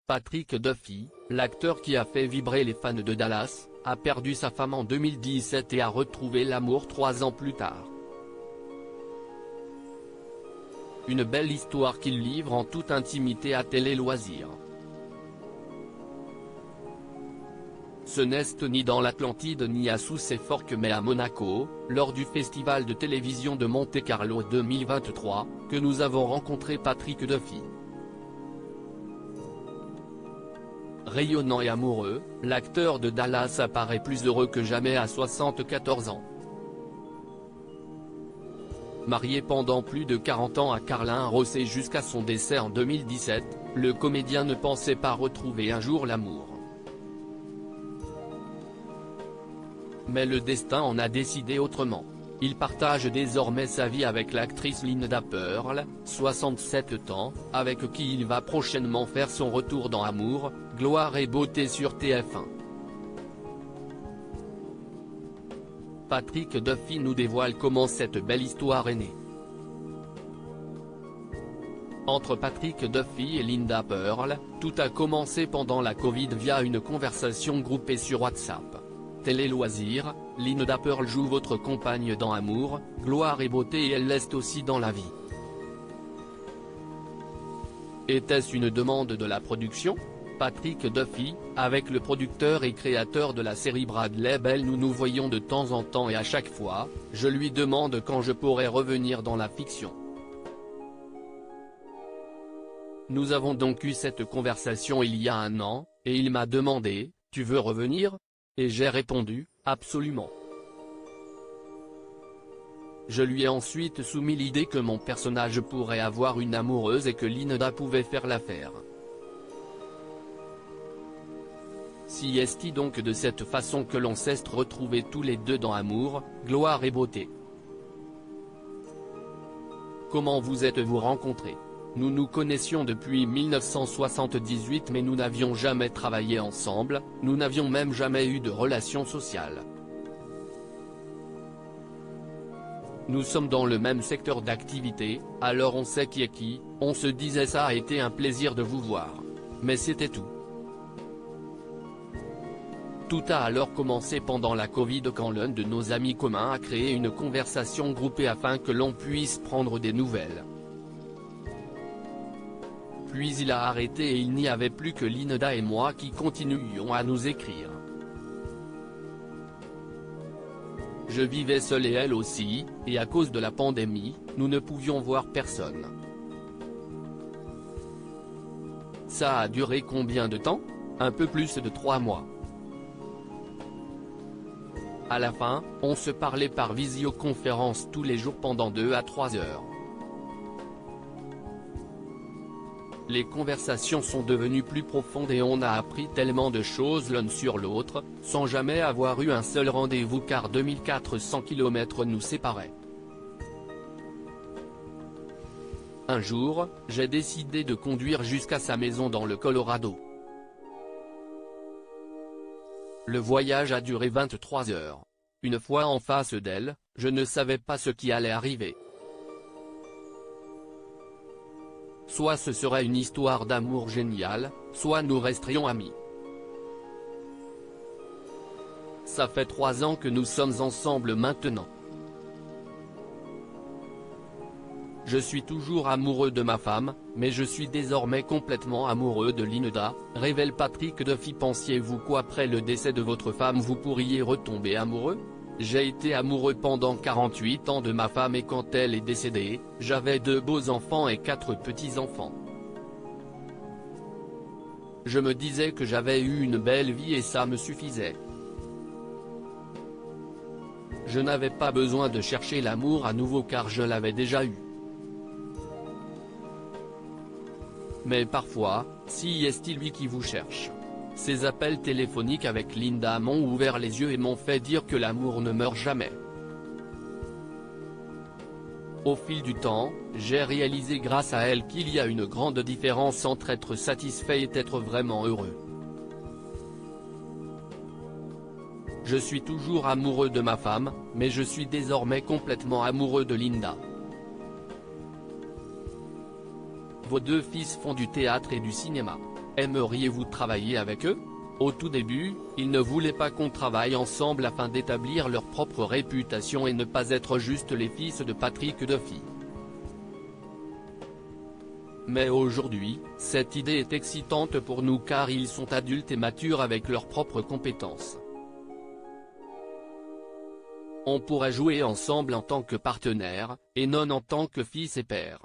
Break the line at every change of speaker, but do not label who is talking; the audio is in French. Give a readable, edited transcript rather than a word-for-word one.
Patrick Duffy, l'acteur qui a fait vibrer les fans de Dallas, a perdu sa femme en 2017 et a retrouvé l'amour 3 ans plus tard. Une belle histoire qu'il livre en toute intimité à Télé Loisirs. Ce n'est ni dans l'Atlantide ni à Sousse-et-Forques mais à Monaco, lors du festival de télévision de Monte-Carlo 2023, que nous avons rencontré Patrick Duffy. Rayonnant et amoureux, l'acteur de Dallas apparaît plus heureux que jamais à 74 ans. Marié pendant plus de 40 ans à Carlin Ross et jusqu'à son décès en 2017, le comédien ne pensait pas retrouver un jour l'amour. Mais le destin en a décidé autrement. Il partage désormais sa vie avec l'actrice Linda Pearl, 67 ans, avec qui il va prochainement faire son retour dans Amour, Gloire et Beauté sur TF1. Patrick Duffy nous dévoile comment cette belle histoire est née. Entre Patrick Duffy et Linda Pearl, tout a commencé pendant la Covid via une conversation groupée sur WhatsApp. Télé Loisirs, Linda Pearl joue votre compagne dans Amour, Gloire et Beauté et elle l'est aussi dans la vie. Était-ce une demande de la production? Patrick Duffy, avec le producteur et créateur de la série Bradley Bell nous nous voyons de temps en temps et à chaque fois, je lui demande quand je pourrais revenir dans la fiction. Nous avons donc eu cette conversation il y a 1 an, et il m'a demandé, tu veux revenir? Et j'ai répondu, absolument. Je lui ai ensuite soumis l'idée que mon personnage pourrait avoir une amoureuse et que Linda pouvait faire l'affaire. Si est-il donc de cette façon que l'on s'est retrouvés tous les deux dans Amour, Gloire et Beauté? Comment vous êtes-vous rencontrés? Nous nous connaissions depuis 1978 mais nous n'avions jamais travaillé ensemble, nous n'avions même jamais eu de relation sociale. Nous sommes dans le même secteur d'activité, alors on sait qui est qui, on se disait ça a été un plaisir de vous voir. Mais c'était tout. Tout a alors commencé pendant la Covid quand l'un de nos amis communs a créé une conversation groupée afin que l'on puisse prendre des nouvelles. Puis il a arrêté et il n'y avait plus que Linda et moi qui continuions à nous écrire. Je vivais seul et elle aussi, et à cause de la pandémie, nous ne pouvions voir personne. Ça a duré combien de temps? Un peu plus de 3 mois. À la fin, on se parlait par visioconférence tous les jours pendant 2 à 3 heures. Les conversations sont devenues plus profondes et on a appris tellement de choses l'un sur l'autre, sans jamais avoir eu un seul rendez-vous car 2400 km nous séparaient. Un jour, j'ai décidé de conduire jusqu'à sa maison dans le Colorado. Le voyage a duré 23 heures. Une fois en face d'elle, je ne savais pas ce qui allait arriver. Soit ce serait une histoire d'amour géniale, soit nous resterions amis. Ça fait 3 ans que nous sommes ensemble maintenant. Je suis toujours amoureux de ma femme, mais je suis désormais complètement amoureux de Linda, révèle Patrick Duffy. Pensiez-vous qu'après le décès de votre femme vous pourriez retomber amoureux? J'ai été amoureux pendant 48 ans de ma femme et quand elle est décédée, j'avais 2 beaux enfants et 4 petits-enfants. Je me disais que j'avais eu une belle vie et ça me suffisait. Je n'avais pas besoin de chercher l'amour à nouveau car je l'avais déjà eu. Mais parfois, si est-il lui qui vous cherche. Ces appels téléphoniques avec Linda m'ont ouvert les yeux et m'ont fait dire que l'amour ne meurt jamais. Au fil du temps, j'ai réalisé grâce à elle qu'il y a une grande différence entre être satisfait et être vraiment heureux. Je suis toujours amoureux de ma femme, mais je suis désormais complètement amoureux de Linda. Vos 2 fils font du théâtre et du cinéma. Aimeriez-vous travailler avec eux? Au tout début, ils ne voulaient pas qu'on travaille ensemble afin d'établir leur propre réputation et ne pas être juste les fils de Patrick Duffy. Mais aujourd'hui, cette idée est excitante pour nous car ils sont adultes et matures avec leurs propres compétences. On pourrait jouer ensemble en tant que partenaires, et non en tant que fils et père.